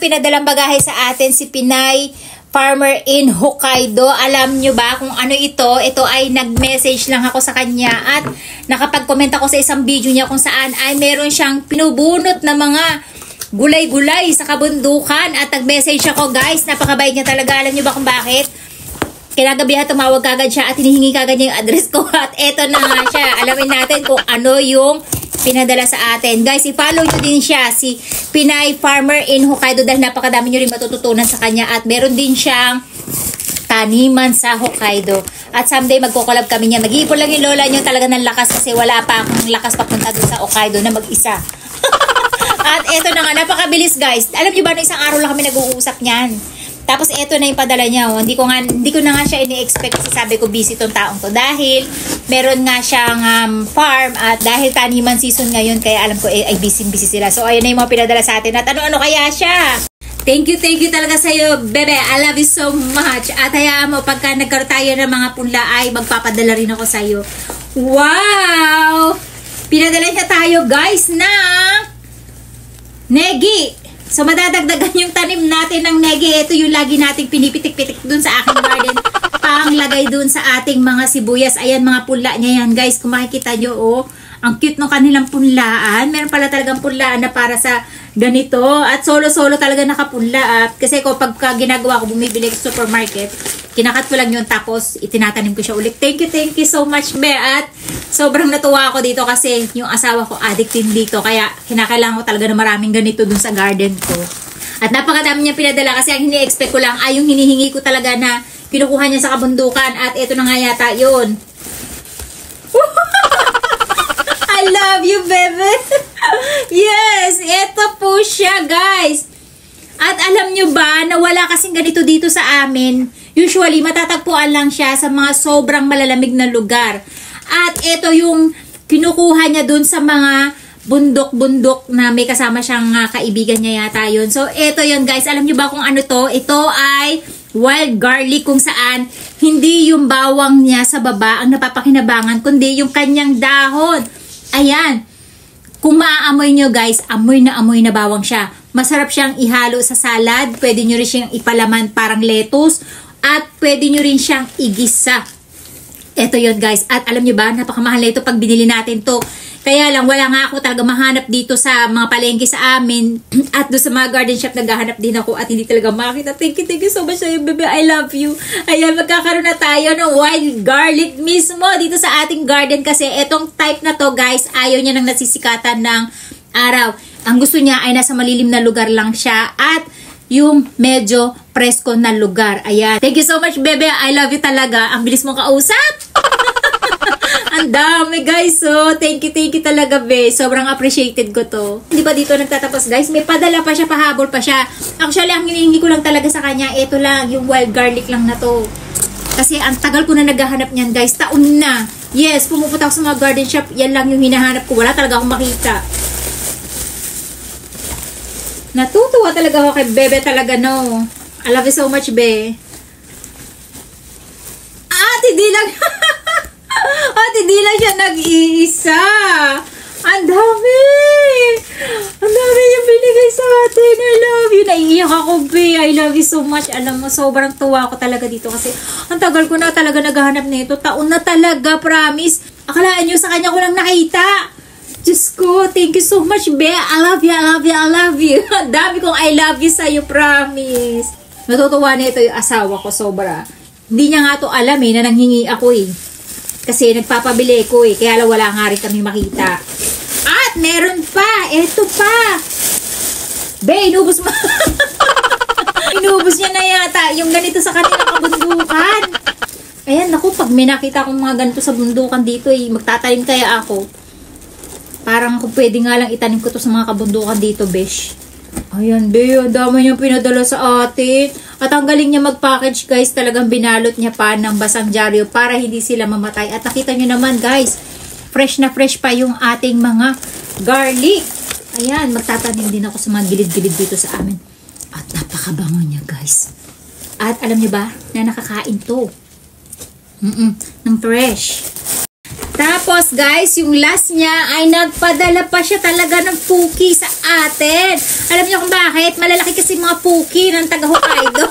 pinadalang bagahe sa atin si Pinay Farmer in Hokkaido. Alam nyo ba kung ano ito? Ito ay nag-message lang ako sa kanya at nakapag-comment ako sa isang video niya kung saan ay meron siyang pinubunot na mga gulay-gulay sa kabundukan at nag-message ako, guys. Napakabait niya talaga. Alam nyo ba kung bakit? Kinagabihan tumawag kagad siya at hinihingi kagad niya yung address ko at eto na nga siya. Alamin natin kung ano yung pinadala sa atin. Guys, i-follow nyo din siya, si Pinay Farmer in Hokkaido, dahil napakadami nyo rin matututunan sa kanya at meron din siyang taniman sa Hokkaido. At someday magko-collab kami niya. Mag-iipon lang yung lola nyo talaga ng lakas kasi wala pa akong lakas papunta doon sa Hokkaido na mag-isa. At eto na nga, napakabilis guys. Alam nyo ba na isang araw lang kami nag-uusap niyan. Tapos eto na yung padala niya. Oh. Hindi ko na nga siya ini-expect kasi sabi ko busy tong taong to. Dahil meron nga siyang farm at dahil taniman season ngayon kaya alam ko ay busy sila. So ayun na yung mga pinadala sa atin. At ano kaya siya? Thank you talaga sa'yo, bebe. I love you so much. At hayaan mo, pagka nagkaroon tayo ng mga punla ay magpapadala rin ako sa'yo. Wow! Pinadala niya tayo guys na negi. So, madadagdagan yung tanim natin ng negi. Ito yung lagi nating pinipitik-pitik dun sa aking garden. Panglagay dun sa ating mga sibuyas. Ayan, mga punla niya yan, guys. Kung makikita nyo, oh, ang cute ng kanilang punlaan. Meron pala talagang punlaan na para sa ganito. At solo-solo talaga nakapunla. Kasi ko, pagka ginagawa ko, bumibili sa supermarket, kinakat ko lang yun, tapos itinatanim ko siya ulit. Thank you so much, be. At sobrang natuwa ako dito kasi yung asawa ko addict din dito. Kaya kinakailangan ko talaga na maraming ganito dun sa garden ko. At napakadami niya pinadala kasi ang hini-expect ko lang ay yung hinihingi ko talaga na kinukuha niya sa kabundukan. At ito na nga yata yun. I love you, bebe. Yes, ito po siya, guys. At alam nyo ba na wala kasing ganito dito sa amin. Usually, matatagpuan lang siya sa mga sobrang malalamig na lugar. At ito yung kinukuha niya dun sa mga bundok-bundok na may kasama siyang kaibigan niya yata yun. So, ito yun guys. Alam nyo ba kung ano to? Ito ay wild garlic kung saan hindi yung bawang niya sa baba ang napapakinabangan, kundi yung kanyang dahon. Ayan. Kung maaamoy nyo guys, amoy na bawang siya. Masarap siyang ihalo sa salad. Pwede nyo rin siyang ipalaman parang lettuce. At pwede nyo rin siyang igisa. Ito yun guys. At alam nyo ba, napakamahal na ito pag binili natin to. Kaya lang, wala nga ako talaga mahanap dito sa mga palengke sa amin. At doon sa mga garden shop, naghahanap din ako at hindi talaga makita. Thank you so much sa'yo, bebe. I love you. Ayan, magkakaroon na tayo ng wild garlic mismo dito sa ating garden. Kasi itong type na to guys, ayaw niya nang nasisikatan ng araw. Ang gusto niya ay nasa malilim na lugar lang siya. At yung medyo presko na lugar. Ayan. Thank you so much, bebe. I love you talaga. Ang bilis mong kausap. Ang dami, guys. So, thank you talaga, be. Sobrang appreciated ko to. Hindi ba dito nagtatapos, guys? May padala pa siya, pahabol pa siya. Actually, ang hinihingi ko lang talaga sa kanya, ito lang, yung wild garlic lang na to. Kasi ang tagal ko na naghahanap niyan, guys. Taon na. Yes, pumupunta ako sa mga garden shop. Yan lang yung hinahanap ko. Wala talaga akong makita. Natutuwa talaga ako kay bebe talaga, no. I love you so much, be. Hindi lang. Hindi lang siya nag-iisa. Ang dami. Ang dami yung binigay sa atin. I love you. Naiiyak ako, be. I love you so much. Alam mo, sobrang tuwa ako talaga dito kasi ang tagal ko na talaga naghahanap nito. Taon na talaga, promise. Akalaan nyo, sa kanya ko lang nakita. Diyos ko, thank you so much, be. I love you, I love you, I love you. Ang dami kong I love you sa'yo, promise. Natutuwa na ito yung asawa ko, sobra. Hindi niya nga to alam na nanghingi ako Kasi nagpapabili ko kaya lang wala nga rin kami makita. At meron pa, eto pa. Be, inubos mo. Inubos niya na yata yung ganito sa kanilang kabundukan. Ayan, naku, pag may nakita akong mga ganito sa bundukan dito, magtatanim kaya ako. Parang kung pwede nga lang itanim ko to sa mga kabundukan dito, besh. Ayan, be, ang dami niyang pinadala sa atin. At ang galing niya mag-package, guys. Talagang binalot niya pa ng basang dyaryo para hindi sila mamatay. At nakita niyo naman, guys, fresh na fresh pa yung ating mga garlic. Ayan, magtatanim din ako sa mga gilid-gilid dito sa amin. At napakabango niya, guys. At alam niyo ba, na nakakain to. Ng fresh. Tapos guys, yung last niya ay nagpadala pa siya talaga ng puki sa atin. Alam niyo kung bakit? Malalaki kasi mga puki ng taga Hokkaido.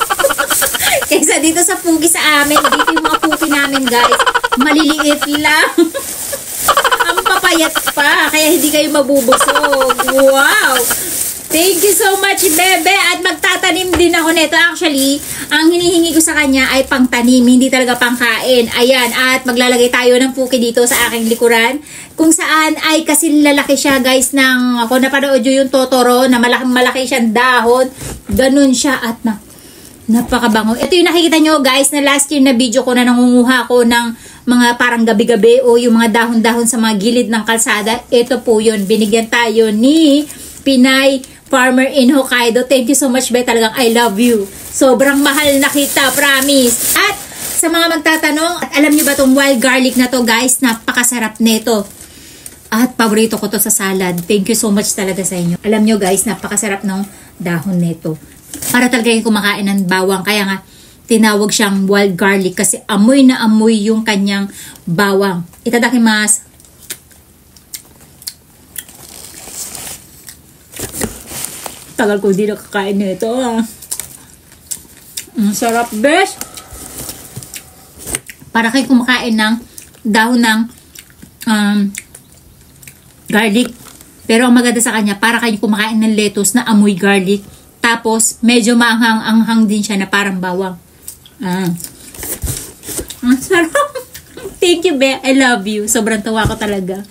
Kaysa dito sa puki sa amin, dito yung mga puki namin guys, maliliit lang. Ang papayat pa, kaya hindi kayo mabubusog. Wow! Thank you so much, bebe. At magtatanim din ako nito. Actually, ang hinihingi ko sa kanya ay pangtanim, hindi talaga pangkain. Ayan, at maglalagay tayo ng puki dito sa aking likuran. Kung saan ay kasi lalaki siya, guys, ng, ako napanood yung Totoro, na malaki siyang dahon. Ganun siya at napakabango. Ito yung nakikita nyo, guys, na last year na video ko na nangunguha ko ng mga parang gabi-gabi o yung mga dahon-dahon sa mga gilid ng kalsada. Ito po yun. Binigyan tayo ni Pinay Farmer in Hokkaido. Thank you so much, be. Talagang I love you. Sobrang mahal na kita, promise. At sa mga magtatanong, at alam niyo ba tong wild garlic na to, guys? Napakasarap nito. At paborito ko to sa salad. Thank you so much talaga sa inyo. Alam niyo, guys, napakasarap ng dahon nito. Para talaga yung kumakain ng bawang. Kaya nga, tinawag siyang wild garlic kasi amoy na amoy yung kanyang bawang. Itadakimasu. Tagal ko hindi nakakain nito. Sarap, best. Para kayo kumakain ng dahon ng garlic. Pero ang maganda sa kanya, para kayo kumakain ng lettuce na amoy garlic. Tapos, medyo maanghang-anghang din siya na parang bawang. Sarap. Thank you, be. I love you. Sobrang tawa ko talaga.